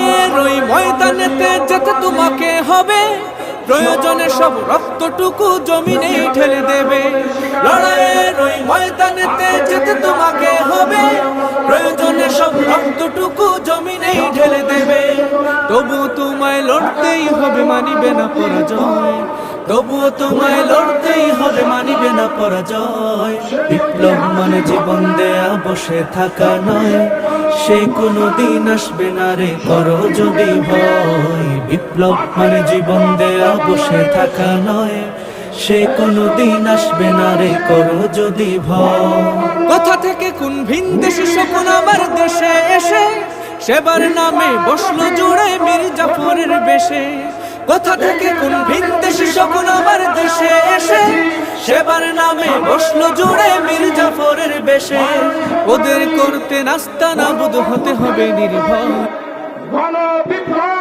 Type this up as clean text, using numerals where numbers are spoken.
লড়াইয়ের ওই ময়দানেতে যেতে তোমাকে হবে, প্রয়োজনে সব রক্তটুকু জমিনে ঢেলে দেবে। লড়াইয়ের ওই ময়দানেতে যেতে তোমাকে হবে, প্রয়োজনে সব রক্তটুকু জমিনে ঢেলে দেবে। তবু তোমায় লড়তেই হবে, মানিবে না পরাজয়। তবুও তোমায় লড়তেই হবে, মানিবে না পরাজয়। বিপ্লব মানে জীবন দেয়া বসে থাকা নয়, সে কোনো দিন আসবে না রে করো যদি ভয়। বিপ্লব মানে জীবন দেয়া বসে থাকা নয়, সে কোনো দিন আসবে না রে করো যদি ভয়। কোথা থেকে কোন ভিন দেশি শকুন আমার দেশে এসে সেবার নামে বসলো জুড়ে মীর জাফরের বেশে। কোথা থেকে কোন ভিন দেশি শকুন আমার দেশে এসে সেবার নামে বসলো জুড়ে মীর জাফরের বেশে। ওদের করতে নাস্তা নাবুদ হতে হবে নির্ভয়। গণ বিপ্লব